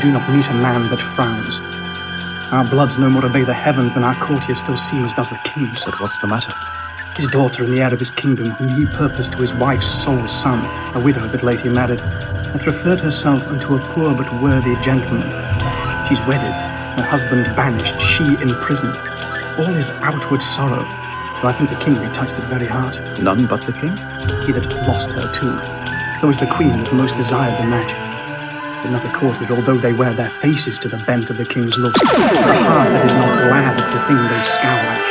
do not meet a man that frowns. Our bloods no more obey the heavens than our courtiers still seem as does the king's. But what's the matter? His daughter and the heir of his kingdom, whom he purposed to his wife's sole son, a widow that late he married, hath referred herself unto a poor but worthy gentleman. She's wedded, her husband banished, she imprisoned. All is outward sorrow, though I think the king may touched it very hard. None but the king? He that lost her too, though is the queen that most desired the match. Did not accord it, although they wear their faces to the bent of the king's looks, the heart that is not glad at the thing they scowl at.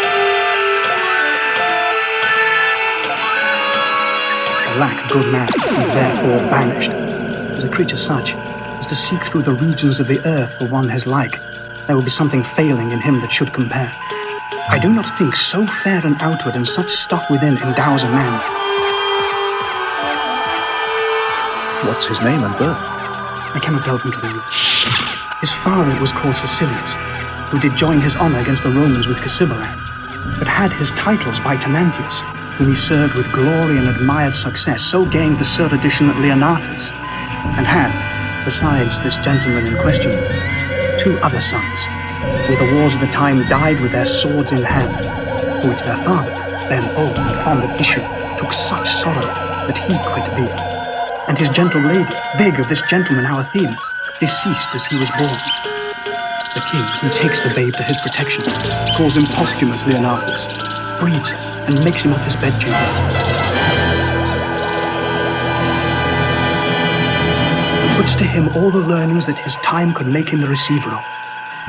Alack, good man, and therefore banished. As a creature such, as to seek through the regions of the earth for one his like, there will be something failing in him that should compare. I do not think so fair an outward and such stuff within endows a man. What's his name and birth? I cannot delve into the root. His father was called Sicilius, who did join his honour against the Romans with Cymbeline, but had his titles by Tenantius, whom he served with glory and admired success, so gained the suredition at Leonatus, and had, besides this gentleman in question, 2 other sons, who in the wars of the time died with their swords in hand, for which their father, then old and fond of issue, took such sorrow that he quit being. And his gentle lady, big of this gentleman our theme, deceased as he was born. The king, who takes the babe to his protection, calls him posthumous Leonatus, breeds him, and makes him of his bedchamber. Puts to him all the learnings that his time could make him the receiver of,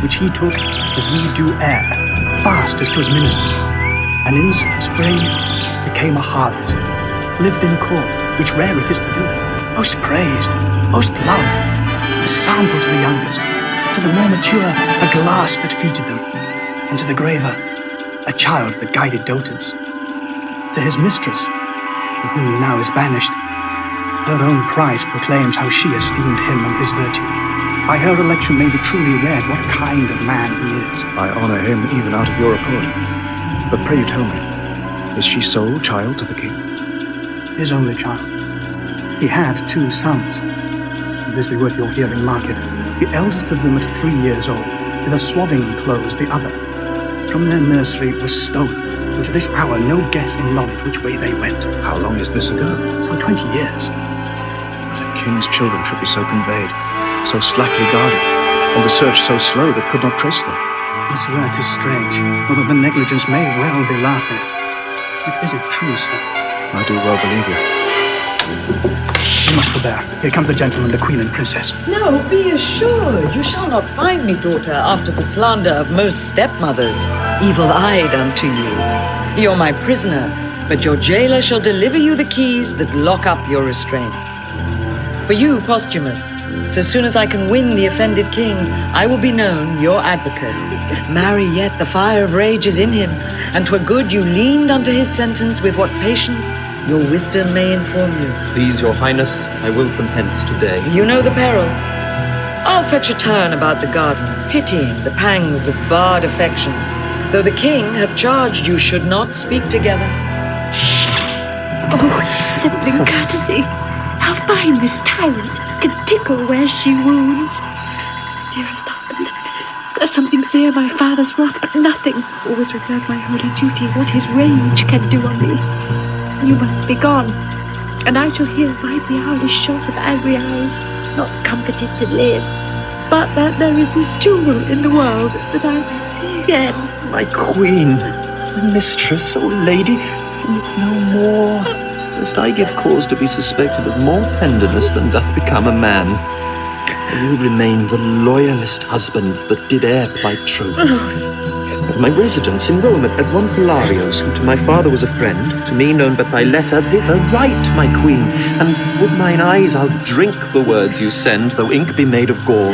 which he took as we do air, fast as 'twas ministered, and in spring became a harvest, lived in court, which rare it is to do, most praised, most loved, a sample to the youngest, to the more mature, a glass that feted them, and to the graver, a child that guided dotards. To his mistress, to whom he now is banished, her own prize proclaims how she esteemed him and his virtue. By her election may be truly read what kind of man he is. I honour him even out of your accord. But pray you tell me, is she sole child to the king? His only child. He had 2 sons. If this be worth your hearing, mark it. The eldest of them at 3 years old, with a swaddling clothes the other, from their nursery was stolen, and to this hour no guess in knowledge which way they went. How long is this ago? Some 20 years. But a king's children should be so conveyed, so slackly guarded, and the search so slow that could not trace them. This word is strange, although the negligence may well be laughed at. Is it true, sir? I do well believe you. You must forbear. Here come the gentleman, the queen and princess. No, be assured, you shall not find me, daughter, after the slander of most stepmothers, evil-eyed unto you. You're my prisoner, but your jailer shall deliver you the keys that lock up your restraint. For you, Posthumus, so soon as I can win the offended king, I will be known your advocate. Marry, yet the fire of rage is in him, and 'twere good you leaned unto his sentence with what patience your wisdom may inform you. Please, your highness, I will from hence today. You know the peril. I'll fetch a turn about the garden, pitying the pangs of barred affections, though the king have charged you should not speak together. Oh, dissembling courtesy! How fine this tyrant can tickle where she wounds. Dearest husband, there's something fear my father's wrath, but nothing. Always reserve my holy duty, what his rage can do on me. You must be gone, and I shall here bide the hourly short of angry hours, not comforted to live, but that there is this jewel in the world that I may see again. My queen, my mistress, O lady, weep no more, lest I give cause to be suspected of more tenderness than doth become a man. I will remain the loyalest husband that did e'er plight troth. At my residence in Rome at one Philarios, who to my father was a friend, to me known but by letter, thither write, my queen, and with mine eyes I'll drink the words you send, though ink be made of gall.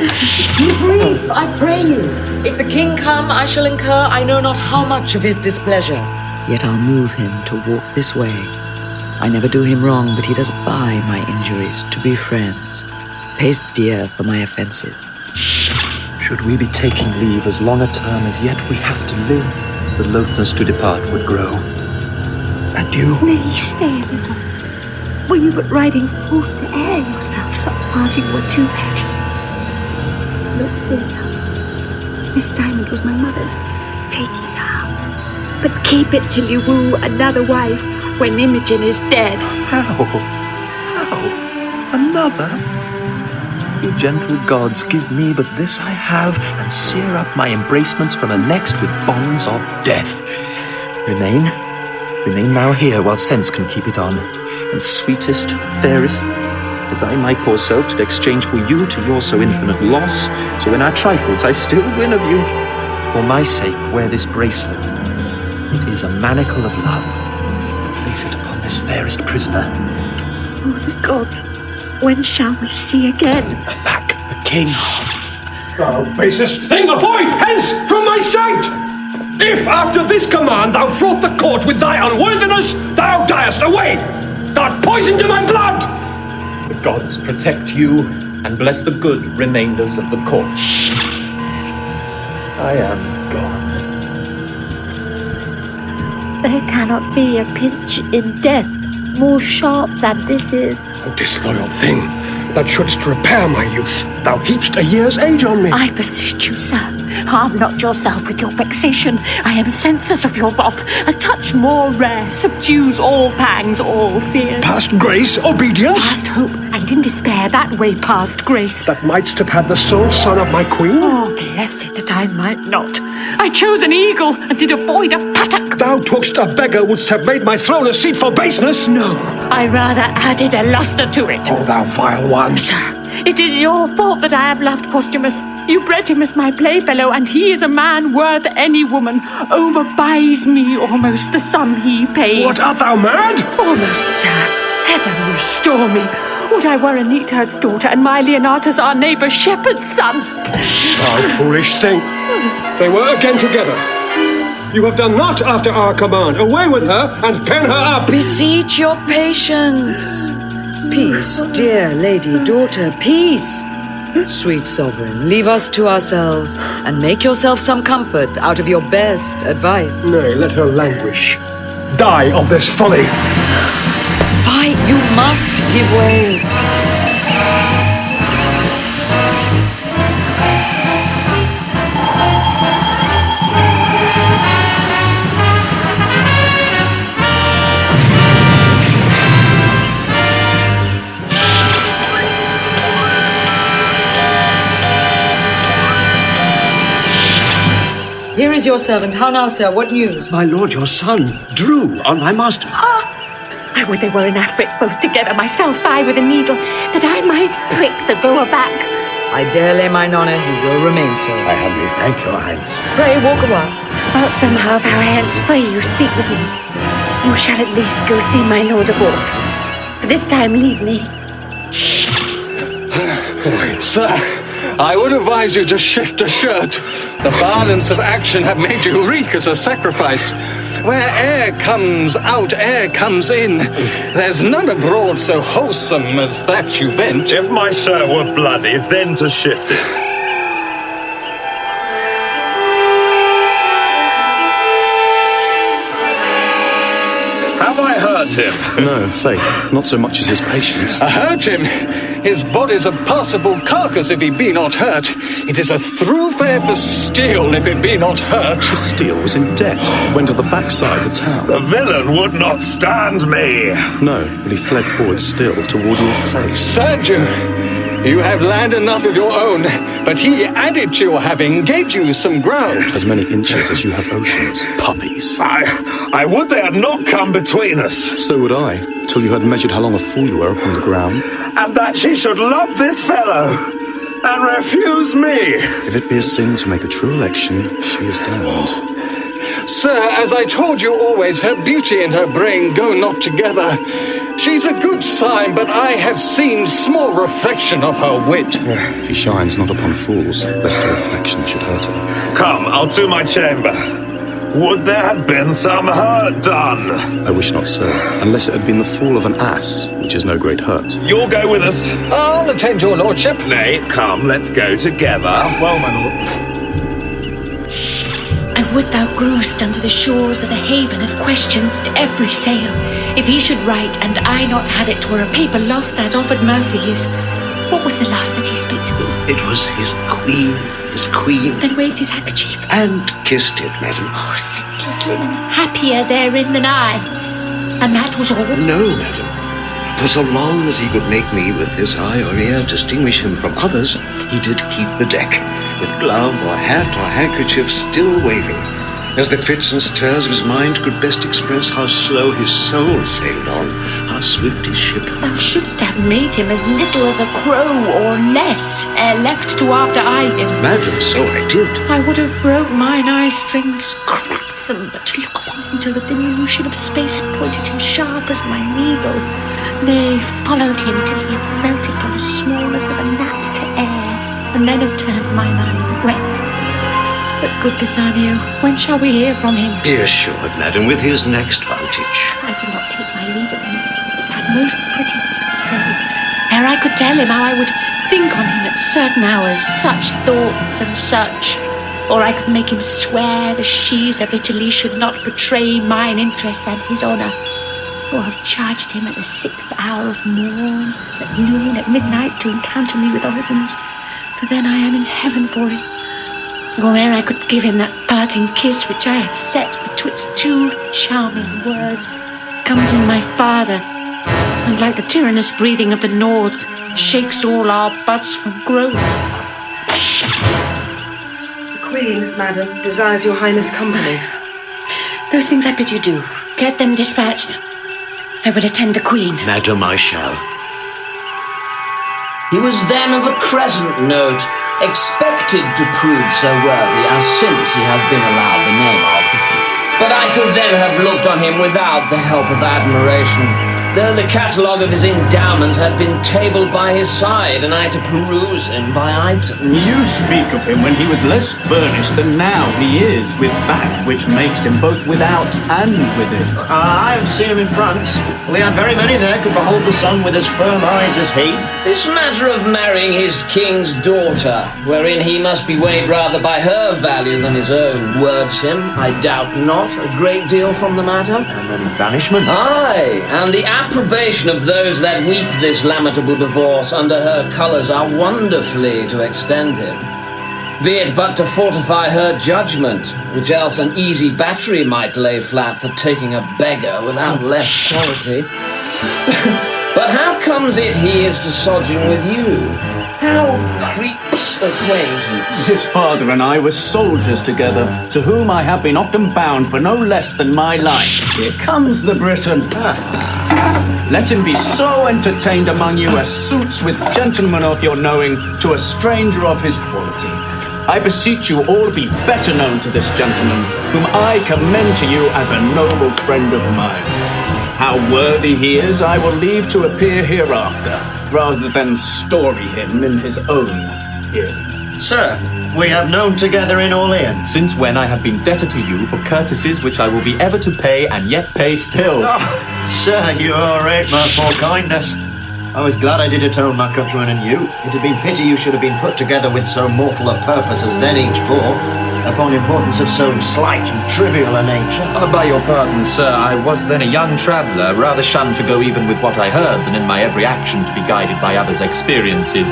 Be brief, I pray you. If the king come, I shall incur I know not how much of his displeasure. Yet I'll move him to walk this way. I never do him wrong, but he does buy my injuries to be friends, pays dear for my offences. Should we be taking leave as long a term as yet we have to live, the loathness to depart would grow. And you? Nay, stay a little. Were you but riding forth to air yourself, such parting were too petty. look here. This diamond was my mother's. Take it out. But keep it till you woo another wife when Imogen is dead. How? Another? You gentle gods, give me but this I have, and sear up my embracements from her next with bonds of death. Remain now here while sense can keep it on, and sweetest, fairest, as I my poor self did exchange for you to your so infinite loss, so in our trifles I still win of you. For my sake wear this bracelet. It is a manacle of love. Place it upon this fairest prisoner. Oh, the gods, when shall we see again? Back the king. Thou basest thing, avoid hence from my sight! If after this command thou fraught the court with thy unworthiness, thou diest away! Thou poison to my blood! The gods protect you and bless the good remainders of the court. I am gone. There cannot be a pinch in death more sharp than this is. O disloyal thing, that shouldst repair my youth, thou heapst a year's age on me. I beseech you, sir, harm not yourself with your vexation. I am senseless of your wrath. A touch more rare subdues all pangs, all fears. Past grace, obedience, Past hope, and in despair, that way past grace. that mightst have had the sole son of my queen. Oh, blessed that I might not. I chose an eagle and did avoid a pattock. Thou tookst a beggar, wouldst have made my throne a seat for baseness. No, I rather added a lustre to it. O thou vile one. Sir, it is your fault that I have loved Posthumus. You bred him as my playfellow, and he is a man worth any woman. Overbuys me almost the sum he pays. What, art thou mad? Almost, sir. Heaven restore me. Would I were a neatherd's daughter, and my Leonatus our neighbour shepherd's son. Thou foolish thing. They were again together. You have done naught after our command. Away with her and pen her up. Beseech your patience. Peace, dear lady daughter, peace. Sweet sovereign, leave us to ourselves, and make yourself some comfort out of your best advice. Nay, let her languish. Die of this folly. Fight, you must give way. Here is your servant. How now, sir? What news? My lord, your son drew on my master. I would they were in Afric both together, myself by with a needle, that I might prick the goer back. I dare lay mine honour he will remain so. I humbly thank your highness. Pray walk a while. Wilt somehow, thou hands, pray you speak with me. You shall at least go see my lord aboard. For this time leave me. Sir, I would advise you to shift a shirt. The violence of action have made you reek as a sacrifice. Where air comes out, air comes in. There's none abroad so wholesome as that you bent. If my shirt were bloody, then to shift it. Have I hurt him? No, faith, not so much as his patience. Hurt him? His body's a passable carcass if he be not hurt. It is a thoroughfare for steel if it be not hurt. The steel was in debt, went to the backside of the town. The villain would not stand me. No, but he fled forward still toward your face. Stand you? You have land enough of your own, but he added to your having, gave you some ground. As many inches as you have oceans. Puppies. I would they had not come between us. So would I, till you had measured how long a fool you were upon the ground. And that she should love this fellow and refuse me. If it be a sin to make a true election, she is damned. Sir, as I told you always, her beauty and her brain go not together. She's a good sign, but I have seen small reflection of her wit. She shines not upon fools, lest the reflection should hurt her. Come, I'll to my chamber. Would there had been some hurt done? I wish not so, unless it had been the fall of an ass, which is no great hurt. You'll go with us. I'll attend your lordship. Nay, come, let's go together. Well, my lord. And would thou growest under the shores of the haven and questionst every sail? If he should write, and I not have it, 'twere a paper lost as offered mercy is. What was the last that he spake to thee? It was his queen, And waved his handkerchief. and kissed it, madam. Oh, senseless linen, happier therein than I. And that was all? No, madam. For so long as he could make me with his eye or ear distinguish him from others, he did keep the deck, with glove or hat or handkerchief still waving, as the fits and stirs of his mind could best express how slow his soul sailed on, how swift his ship. Thou shouldst have made him as little as a crow or less, ere left to after eye him. Madam, so I did. I would have broke mine eye strings, cracked them, but to look upon him till the diminution of space had pointed him sharp as my needle. Nay, followed him till he had melted from the smallness of a gnat to air, and then have turned mine eye wet. But good Bassanio, when shall we hear from him? Be assured, madam, with his next vantage. I did not take my leave of him. I had most pretty things to say, ere I could tell him how I would think on him at certain hours, such thoughts and such. Or I could make him swear the sheaves of Italy should not betray mine interest and his honour. Or have charged him at the 6th hour of morn, at noon, at midnight, to encounter me with orisons, for then I am in heaven for him. Or ere I could give him that parting kiss which I had set betwixt two charming words, comes in my father, and like the tyrannous breathing of the north, shakes all our buds from growth. The Queen, madam, desires your highness company. Those things I bid you do. Get them dispatched. I will attend the Queen. Madam, I shall. He was then of a crescent note, expected to prove so worthy as since he had been allowed the name of. But I could then have looked on him without the help of admiration, though the catalogue of his endowments had been tabled by his side, and I to peruse him by items. You speak of him when he was less burnished than now he is, with that which makes him both without and within. I have seen him in France. We had very many there could behold the sun with as firm eyes as he. This matter of marrying his king's daughter, wherein he must be weighed rather by her value than his own, words him, I doubt not, a great deal from the matter. And then banishment. Aye, and the approbation of those that weep this lamentable divorce under her colours are wonderfully to extend him. Be it but to fortify her judgment, which else an easy battery might lay flat for taking a beggar without less quality. But how comes it he is to sojourn with you? How creeps acquaintance? His father and I were soldiers together, to whom I have been often bound for no less than my life. Here comes the Briton. Let him be so entertained among you as suits with gentlemen of your knowing to a stranger of his quality. I beseech you all be better known to this gentleman, whom I commend to you as a noble friend of mine. How worthy he is I will leave to appear hereafter, rather than story him in his own hearing. Sir, we have known together in Orleans. Since when I have been debtor to you for courtesies which I will be ever to pay and yet pay still. Oh, sir, you overrate my poor kindness. I was glad I did atone my countrymen and you. It had been pity you should have been put together with so mortal a purpose as then each bore, upon importance of so slight and trivial a nature. By your pardon, sir, I was then a young traveller, rather shunned to go even with what I heard than in my every action to be guided by others' experiences.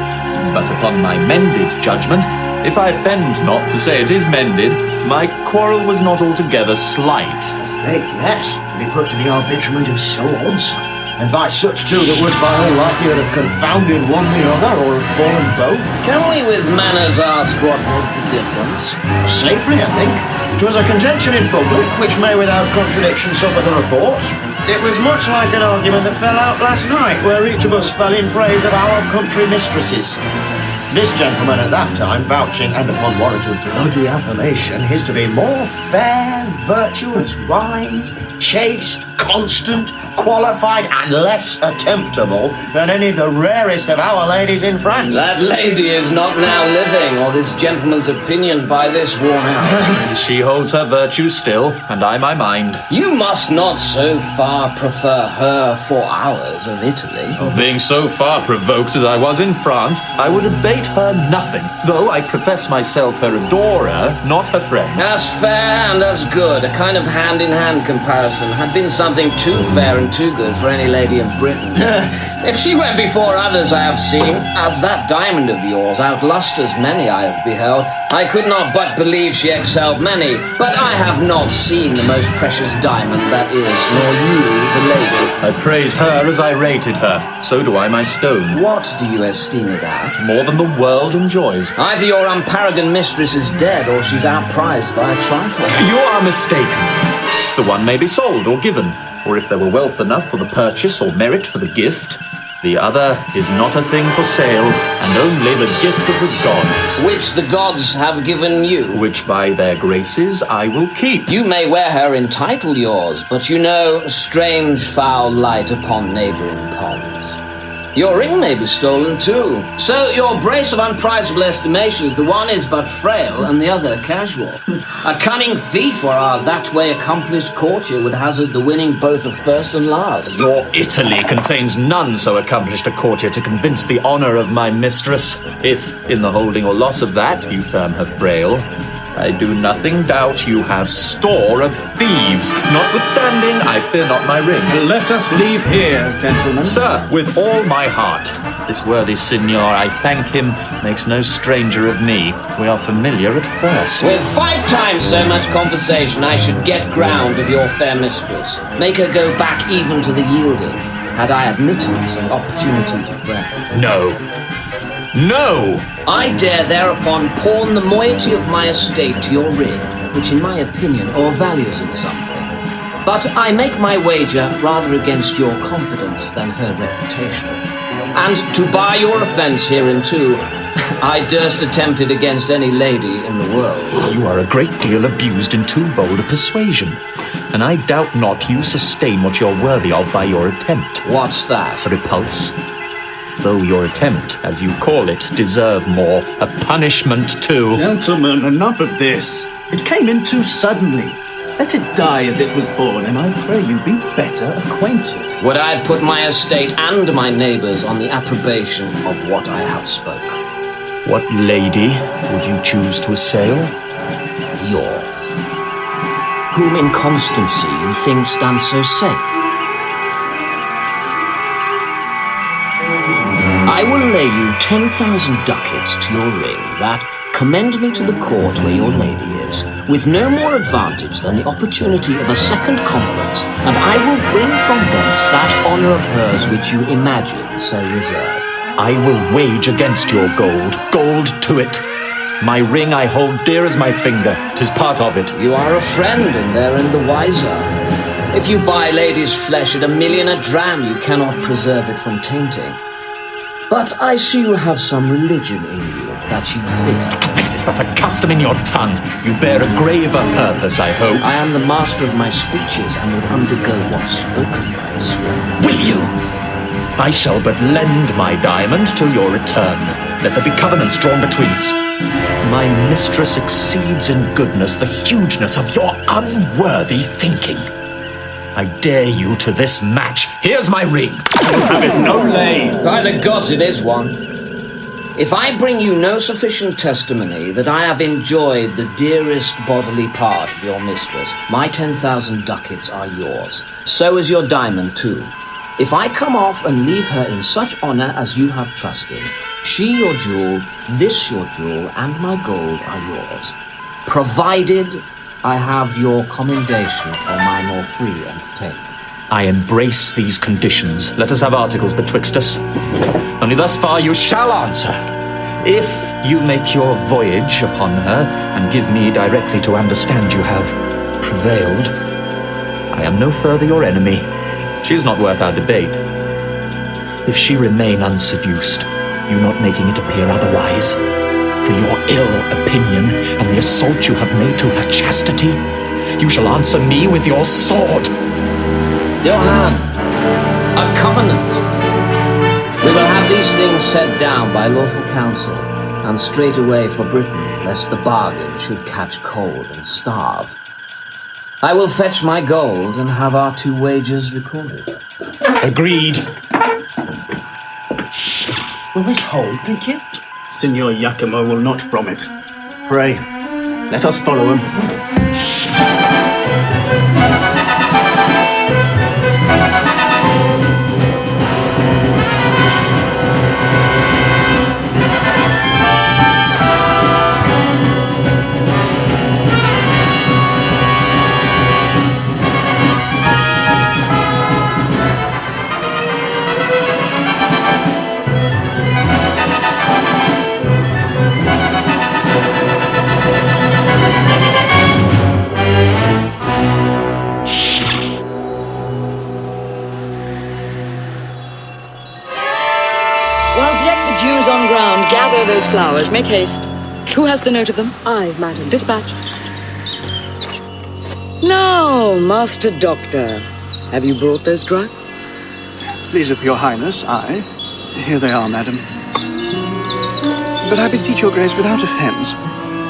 But upon my mended judgment, if I offend not to say it is mended, my quarrel was not altogether slight. Faith, yes, be put to the arbitrament of swords, and by such too that would by all likelihood have confounded one the other, or have fallen both. Can we with manners ask what was the difference? Safely, I think. 'Twas a contention in public, which may without contradiction suffer the report. It was much like an argument that fell out last night, where each of us fell in praise of our country mistresses. This gentleman at that time vouching, and upon warrant of bloody affirmation, his to be more fair, virtuous, wise, chaste, constant, qualified, and less attemptable than any of the rarest of our ladies in France. That lady is not now living, or this gentleman's opinion by this worn out. She holds her virtue still, and I my mind. You must not so far prefer her for ours of Italy. Being so far provoked as I was in France, I would abate her nothing, though I profess myself her adorer, not her friend. As fair and as good, a kind of hand-in-hand comparison, had been something too fair and too good for any lady of Britain. If she went before others I have seen, as that diamond of yours outlusters many I have beheld, I could not but believe she excelled many. But I have not seen the most precious diamond that is, nor you, the lady. I praised her as I rated her. So do I my stone. What do you esteem it at? More than the world enjoys. Either your unparagoned mistress is dead, or she's outprized by a trifle. You are mistaken. The one may be sold or given, or if there were wealth enough for the purchase or merit for the gift. The other is not a thing for sale, and only the gift of the gods. Which the gods have given you. Which by their graces I will keep. You may wear her in title yours, but you know, strange foul light upon neighbouring ponds. Your ring may be stolen too. So your brace of unprizable estimations, the one is but frail and the other casual. A cunning thief or a that-way accomplished courtier would hazard the winning both of first and last. Your Italy contains none so accomplished a courtier to convince the honour of my mistress, if, in the holding or loss of that, you term her frail. I do nothing doubt you have store of thieves. Notwithstanding, I fear not my ring. Let us leave here, gentlemen. Sir, with all my heart. This worthy signor, I thank him, makes no stranger of me. We are familiar at first. With 5 times so much conversation, I should get ground of your fair mistress. Make her go back even to the yielding, had I admittance and opportunity to friend. No. No! I dare thereupon pawn the moiety of my estate to your ring, which in my opinion o'ervalues it something. But I make my wager rather against your confidence than her reputation. And to buy your offence hereinto, I durst attempt it against any lady in the world. You are a great deal abused in too bold a persuasion, and I doubt not you sustain what you're worthy of by your attempt. What's that? A repulse. Though your attempt, as you call it, deserve more, a punishment too. Gentlemen, enough of this. It came in too suddenly. Let it die as it was born, and I pray you be better acquainted. Would I put my estate and my neighbours on the approbation of what I have spoken? What lady would you choose to assail? Yours. Whom in constancy you think stands so safe? I will lay you 10,000 ducats to your ring, that commend me to the court where your lady is, with no more advantage than the opportunity of a second conference, and I will bring from thence that honour of hers which you imagine so reserved. I will wage against your gold to it. My ring I hold dear as my finger, 'tis part of it. You are a friend, and therein the wiser. If you buy lady's flesh at $1,000,000 a dram, you cannot preserve it from tainting. But I see you have some religion in you that you fear. This is but a custom in your tongue. You bear a graver purpose, I hope. I am the master of my speeches and would undergo what's spoken by a swear. Will you? I shall but lend my diamond till your return. Let there be covenants drawn between us. My mistress exceeds in goodness the hugeness of your unworthy thinking. I dare you to this match. Here's my ring. Have it no lay. By the gods, it is one. If I bring you no sufficient testimony that I have enjoyed the dearest bodily part of your mistress, my 10,000 ducats are yours. So is your diamond too. If I come off and leave her in such honour as you have trusted, she your jewel, this your jewel, and my gold are yours, provided I have your commendation for my more free entertainment. I embrace these conditions. Let us have articles betwixt us. Only thus far you shall answer. If you make your voyage upon her, and give me directly to understand you have prevailed, I am no further your enemy. She is not worth our debate. If she remain unseduced, you not making it appear otherwise, for your ill opinion and the assault you have made to her chastity, you shall answer me with your sword. Your hand. A covenant. We will have these things set down by lawful counsel, and straightway for Britain, lest the bargain should catch cold and starve. I will fetch my gold and have our 2 wagers recorded. Agreed. Will this hold, think you? Signor Iachimo will not from it. Pray, let us follow him. yet the dew's on ground. Gather those flowers. Make haste. Who has the note of them? I, madam. Dispatch. Now, Master Doctor, have you brought those drugs? Please, of your highness, I. Here they are, madam. But I beseech your grace without offence.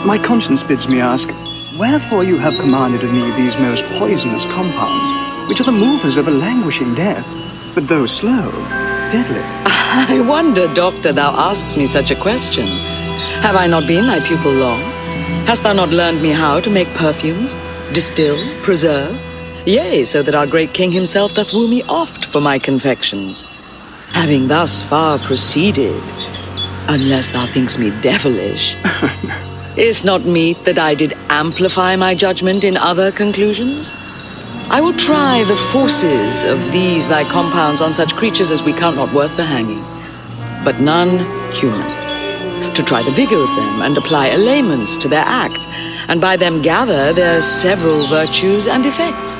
My conscience bids me ask, wherefore you have commanded of me these most poisonous compounds, which are the movers of a languishing death, but though slow, deadly. I wonder, Doctor, thou askest me such a question. Have I not been thy pupil long? Hast thou not learned me how to make perfumes, distill, preserve? Yea, so that our great king himself doth woo me oft for my confections. Having thus far proceeded, unless thou thinkst me devilish, is not meet that I did amplify my judgment in other conclusions? I will try the forces of these thy compounds on such creatures as we count not worth the hanging, but none human, to try the vigor of them and apply aliments to their act, and by them gather their several virtues and effects.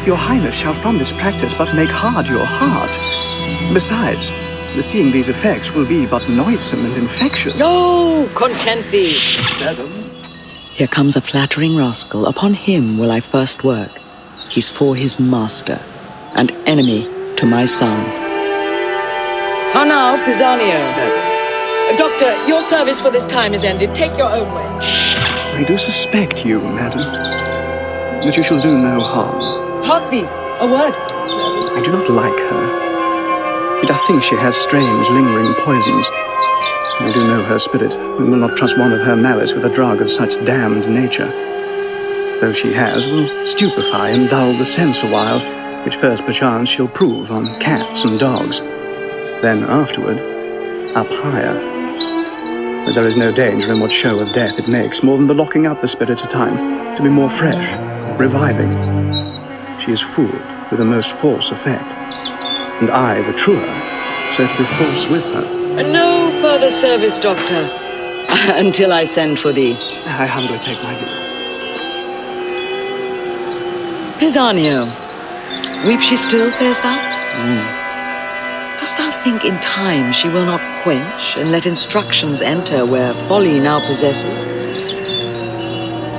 Your highness shall from this practice but make hard your heart. Besides, the seeing these effects will be but noisome and infectious. Oh, content thee. Madam. Here comes a flattering rascal. Upon him will I first work. He's for his master, and enemy to my son. How now, Pisanio? Doctor, your service for this time is ended. Take your own way. I do suspect you, madam, but you shall do no harm. Hark thee, a word. I do not like her. Yet I think she has strange, lingering poisons. I do know her spirit, and will not trust one of her malice with a drug of such damned nature. Though she has, will stupefy and dull the sense awhile, which first perchance she'll prove on cats and dogs. Then afterward, up higher. But there is no danger in what show of death it makes, more than the locking up the spirit a time, to be more fresh, reviving. She is fooled with a most false effect, and I, the truer, so to be false with her. No further service, Doctor, until I send for thee. I humbly take my leave. Pisanio, weep she still, sayest thou? Dost thou think in time she will not quench, and let instructions enter where folly now possesses?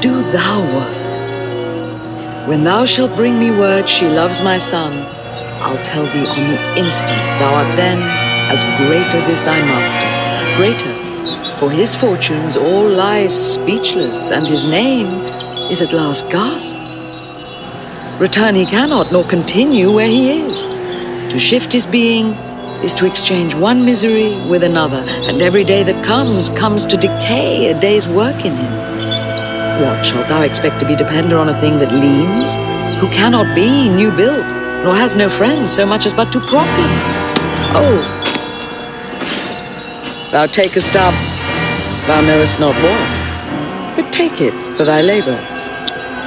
Do thou work. When thou shalt bring me word she loves my son, I'll tell thee on the instant thou art then as great as is thy master. Greater, for his fortunes all lie speechless, and his name is at last gasped. Return he cannot, nor continue where he is. To shift his being is to exchange one misery with another, and every day that comes to decay a day's work in him. What, shalt thou expect to be dependent on a thing that leans, who cannot be new built, nor has no friends so much as but to prop him? Oh, thou takest up, thou knowest not what, but take it for thy labour.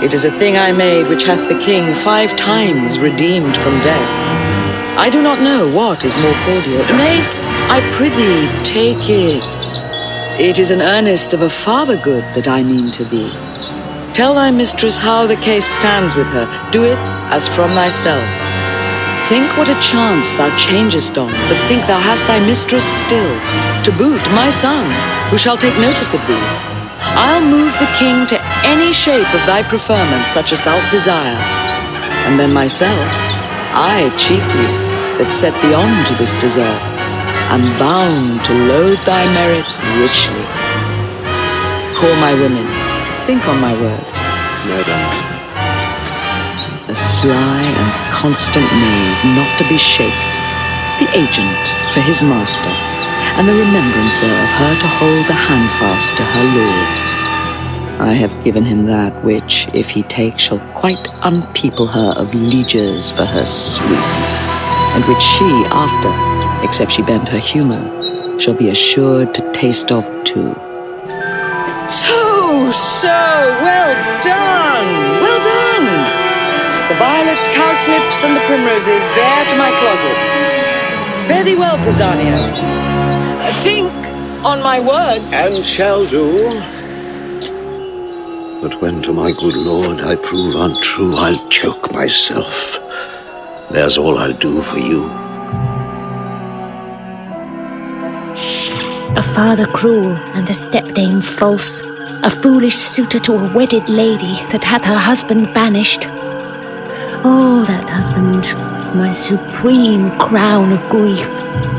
It is a thing I made which hath the king 5 times redeemed from death. I do not know what is more cordial. Nay, I prithee, take it. It is an earnest of a father good that I mean to thee. Tell thy mistress how the case stands with her. Do it as from thyself. Think what a chance thou changest on, but think thou hast thy mistress still. To boot, my son, who shall take notice of thee. I'll move the king to any shape of thy preferment, such as thou'lt desire. And then myself, I chiefly, that set thee on to this desert, am bound to load thy merit richly. Call my women, think on my words. Madam. A sly and constant maid, not to be shaken, the agent for his master, and the remembrancer of her to hold the handfast to her lord. I have given him that which, if he take, shall quite unpeople her of lieges for her sweet, and which she after, except she bend her humour, shall be assured to taste of too. So, well done, well done! The violets, cowslips, and the primroses bear to my closet. Fare thee well, Pisanio. Think on my words. And shall do. But when to my good lord I prove untrue, I'll choke myself. There's all I'll do for you. A father cruel and a stepdame false, a foolish suitor to a wedded lady that hath her husband banished. Oh, that husband, my supreme crown of grief,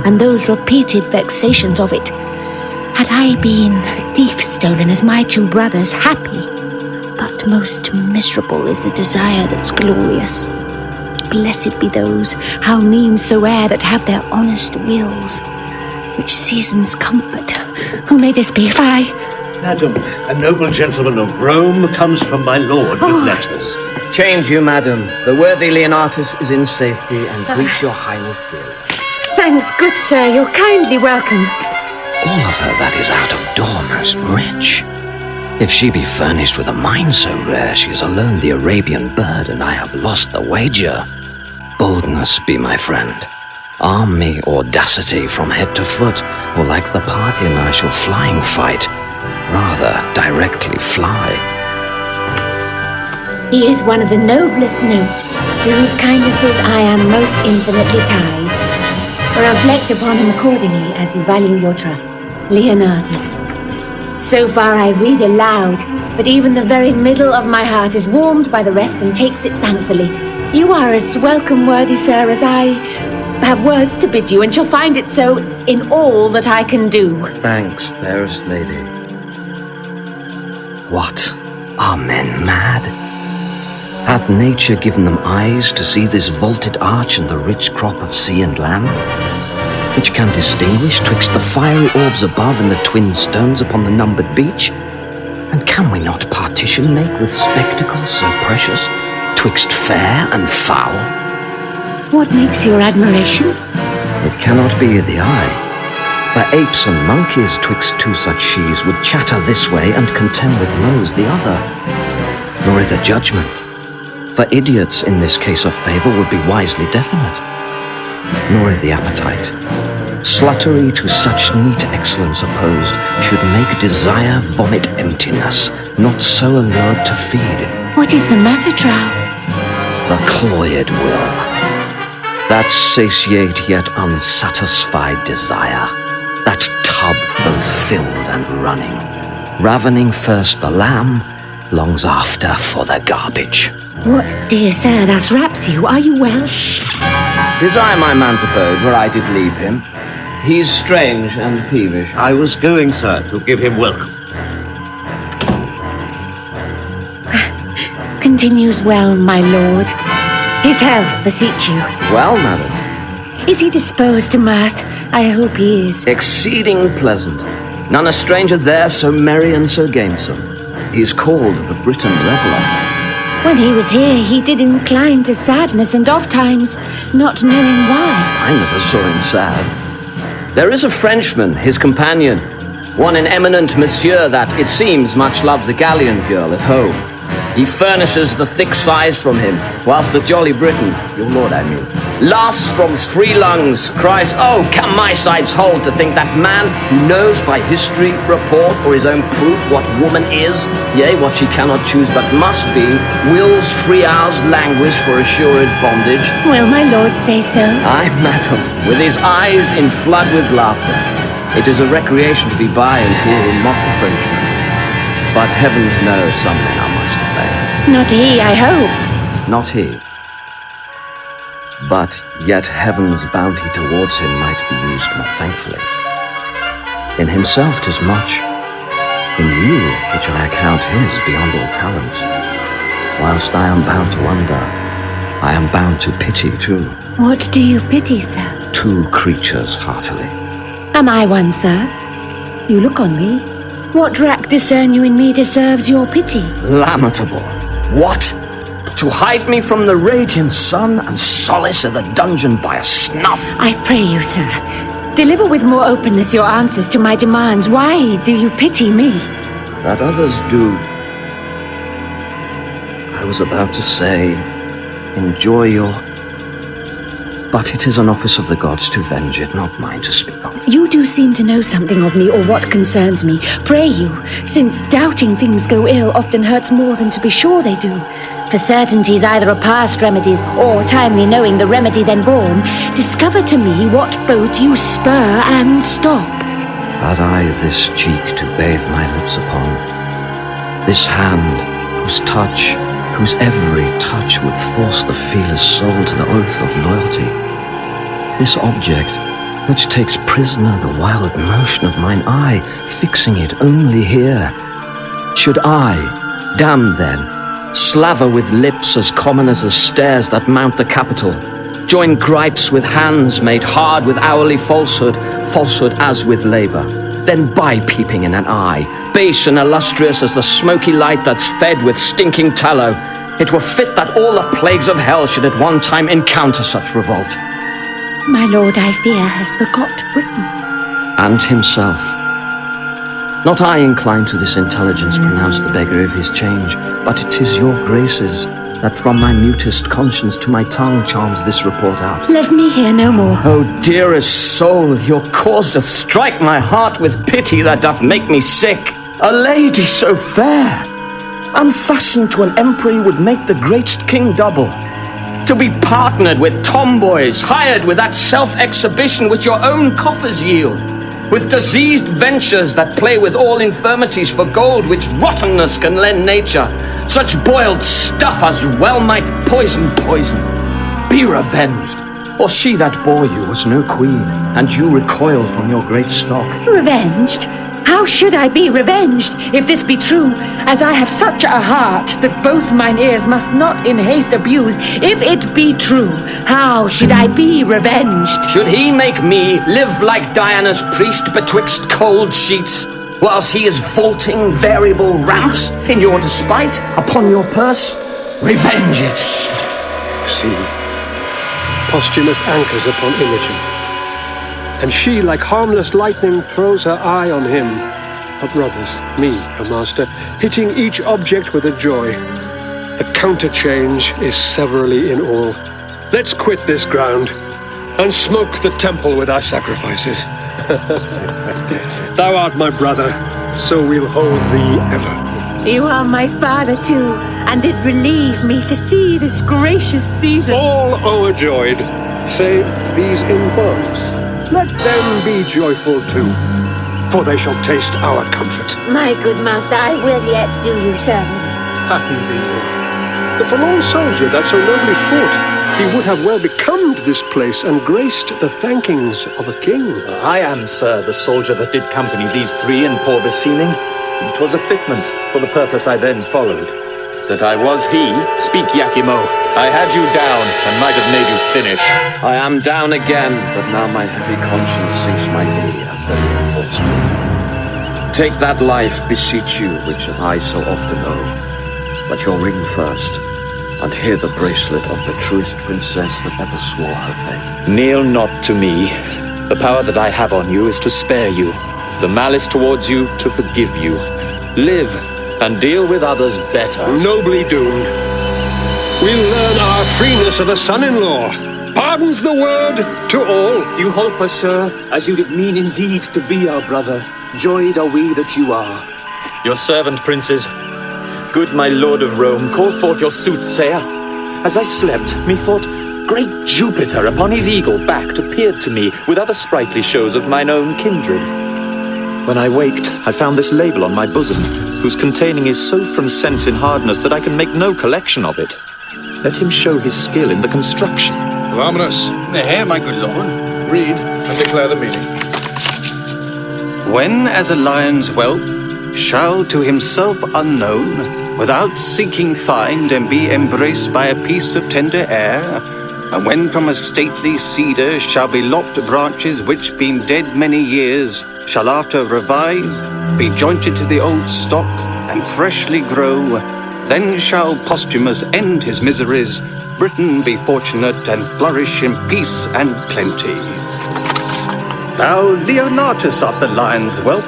and those repeated vexations of it. Had I been thief-stolen as my two brothers, happy, but most miserable is the desire that's glorious. Blessed be those, how mean soe'er, that have their honest wills, which seasons comfort. Who may this be, if I... Madam, a noble gentleman of Rome comes from my lord with letters. Change you, madam. The worthy Leonatus is in safety and greets your highness dearly. Thanks, good sir, you're kindly welcome. All of her that is out of door most rich. If she be furnished with a mind so rare, she is alone the Arabian bird, and I have lost the wager. Boldness be my friend. Arm me audacity from head to foot, or like the Parthian I shall flying fight. Rather directly fly. He is one of the noblest note, to whose kindnesses I am most infinitely tied. Reflect upon him accordingly as you value your trust. Leonatus. So far I read aloud, but even the very middle of my heart is warmed by the rest and takes it thankfully. You are as welcome, worthy sir, as I have words to bid you, and shall find it so in all that I can do. Thanks, fairest lady. What? Are men mad? Hath nature given them eyes to see this vaulted arch and the rich crop of sea and land, which can distinguish twixt the fiery orbs above and the twin stones upon the numbered beach? And can we not partition make with spectacles so precious, twixt fair and foul? What makes your admiration? It cannot be the eye. For apes and monkeys twixt two such sheaves would chatter this way and contend with rose the other. Nor is a judgment. For idiots in this case of favour would be wisely definite. Nor is the appetite. Sluttery to such neat excellence opposed should make desire vomit emptiness, not so allured to feed. What is the matter, Trow? The cloyed will. That satiate yet unsatisfied desire. That tub both filled and running. Ravening first the lamb, longs after for the garbage. What, dear sir, thus raps you? Are you well? Desire my man's abode where I did leave him. He's strange and peevish. I was going, sir, to give him welcome. Continues well, my lord. His health, beseech you. Well, madam. Is he disposed to mirth? I hope he is. Exceeding pleasant. None a stranger there so merry and so gamesome. He's called the Briton Reveller. When he was here, he did incline to sadness, and oft times not knowing why. I never saw him sad. There is a Frenchman, his companion, one an eminent monsieur that, it seems, much loves a galleon girl at home. He furnishes the thick sighs from him, whilst the jolly Briton, your lord I mean, laughs from his free lungs, cries, "Oh, can my sides hold to think that man who knows by history, report, or his own proof what woman is, yea, what she cannot choose but must be, wills free hours languish for assured bondage?" Will my lord say so? Aye, madam, with his eyes in flood with laughter. It is a recreation to be by and hear him mock the Frenchman. But heavens knows some men are much to blame. Not he, I hope. Not he. But yet heaven's bounty towards him might be used more thankfully. In himself 'tis much. In you, which I account his beyond all talents. Whilst I am bound to wonder, I am bound to pity too. What do you pity, sir? Two creatures heartily. Am I one, sir? You look on me. What rack discern you in me deserves your pity? Lamentable. What? To hide me from the raging sun and solace in the dungeon by a snuff? I pray you, sir, deliver with more openness your answers to my demands. Why do you pity me? That others do. I was about to say, enjoy your... But it is an office of the gods to venge it, not mine to speak of. You do seem to know something of me or what concerns me. Pray you, since doubting things go ill often hurts more than to be sure they do. For certainties either are past remedies, or timely knowing the remedy then born, discover to me what both you spur and stop. Had I this cheek to bathe my lips upon, this hand, whose touch, whose every touch would force the feeler's soul to the oath of loyalty, this object, which takes prisoner the wild motion of mine eye, fixing it only here, should I, damned then, slaver with lips as common as the stairs that mount the Capitol, join gripes with hands made hard with hourly falsehood, falsehood as with labour, then by-peeping in an eye, base and illustrious as the smoky light that's fed with stinking tallow, it were fit that all the plagues of hell should at one time encounter such revolt. My lord, I fear, has forgot Britain. And himself. Not I incline to this intelligence pronounce the beggar of his change, but it is your graces that from my mutest conscience to my tongue charms this report out. Let me hear no more. O dearest soul, your cause doth strike my heart with pity that doth make me sick. A lady so fair, unfastened to an empery would make the greatest king double. To be partnered with tomboys, hired with that self-exhibition which your own coffers yield, with diseased ventures that play with all infirmities for gold which rottenness can lend nature, such boiled stuff as well might poison poison. Be revenged, or she that bore you was no queen, and you recoil from your great stock. Revenged? How should I be revenged, if this be true, as I have such a heart that both mine ears must not in haste abuse? If it be true, how should I be revenged? Should he make me live like Diana's priest betwixt cold sheets, whilst he is vaulting variable ramps in your despite upon your purse? Revenge it! See, Posthumus anchors upon Imogen, and she, like harmless lightning, throws her eye on him, her brothers, me, her master, hitting each object with a joy. The counterchange is severally in all. Let's quit this ground, and smoke the temple with our sacrifices. Thou art my brother, so we'll hold thee ever. You are my father too, and it relieve me to see this gracious season. All overjoyed, save these in bonds. Let them be joyful too, for they shall taste our comfort. My good master, I will yet do you service. Happy be you. The forlorn soldier that so nobly fought, he would have well becomed this place and graced the thankings of a king. I am, sir, the soldier that did company these three in poor beseeming. 'Twas a fitment for the purpose I then followed. That I was he? Speak, Iachimo. I had you down, and might have made you finish. I am down again, but now my heavy conscience sinks my knee as though reinforced it. Take that life, beseech you, which I so often owe. But your ring first, and hear the bracelet of the truest princess that ever swore her faith. Kneel not to me. The power that I have on you is to spare you, the malice towards you to forgive you. Live, and deal with others better. Nobly doomed. We'll learn our freeness of a son-in-law. Pardons the word to all. You hope us, sir, as you did mean indeed to be our brother. Joyed are we that you are. Your servant, princes. Good my lord of Rome, call forth your soothsayer. As I slept, methought great Jupiter upon his eagle backed appeared to me with other sprightly shows of mine own kindred. When I waked, I found this label on my bosom, whose containing is so from sense in hardness that I can make no collection of it. Let him show his skill in the construction. Ominous. Here, my good lord. Read and declare the meaning. When as a lion's whelp shall to himself unknown, without seeking find and be embraced by a piece of tender air, and when from a stately cedar shall be lopped branches which been dead many years, shall after revive, be jointed to the old stock, and freshly grow, then shall Posthumus end his miseries, Britain be fortunate and flourish in peace and plenty. Thou Leonatus art the lion's whelp,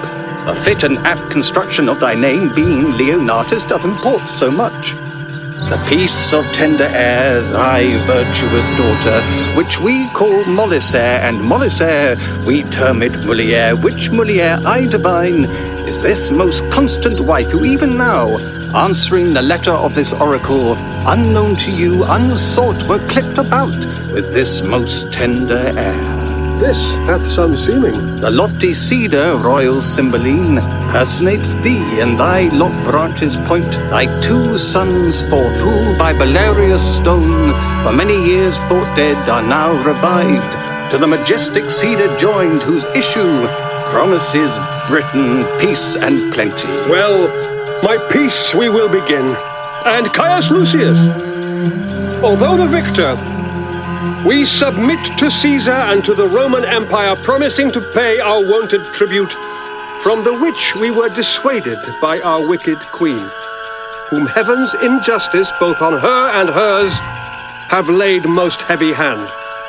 a fit and apt construction of thy name, being Leonatus doth import so much. The piece of tender air, thy virtuous daughter, which we call Molisere, and Molisere we term it Mulier, which Mulier I divine is this most constant wife, who even now, answering the letter of this oracle, unknown to you, unsought, were clipped about with this most tender air. this hath some seeming. The lofty cedar, royal Cymbeline, personates thee, and thy lock branches point thy 2 sons forth, who by Belarius' stone for many years thought dead are now revived, to the majestic cedar joined, whose issue promises Britain peace and plenty. Well, my peace we will begin. And Caius Lucius, although the victor, we submit to Caesar and to the Roman Empire, promising to pay our wonted tribute, from the which we were dissuaded by our wicked queen, whom heaven's injustice, both on her and hers, have laid most heavy hand.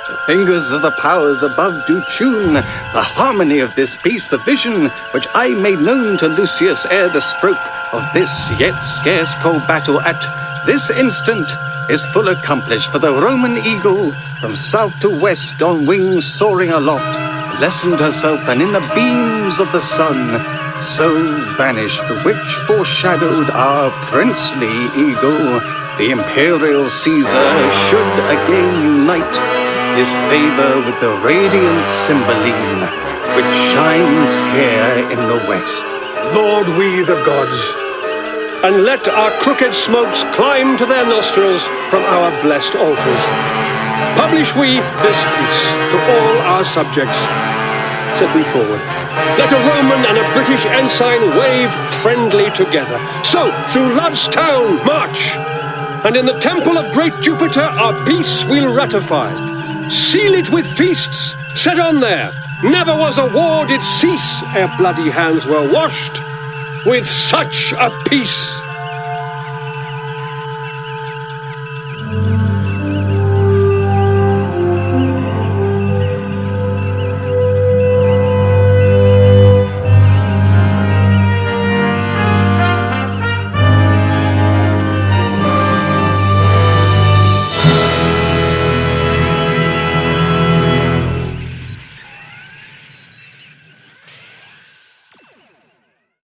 The fingers of the powers above do tune the harmony of this peace, the vision which I made known to Lucius ere the stroke of this yet scarce cold battle at this instant is full accomplished, for the Roman eagle from south to west on wings soaring aloft lessened herself, and in the beams of the sun so vanished, the which foreshadowed our princely eagle, the imperial Caesar should again unite his favor with the radiant Cymbeline, which shines here in the west. Lord, we the gods, and let our crooked smokes climb to their nostrils from our blessed altars. Publish we this peace to all our subjects. Set me forward. Let a Roman and a British ensign wave friendly together. So, through love's town, march, and in the temple of great Jupiter our peace we'll ratify. Seal it with feasts, set on there. Never was a war did cease ere bloody hands were washed with such a peace.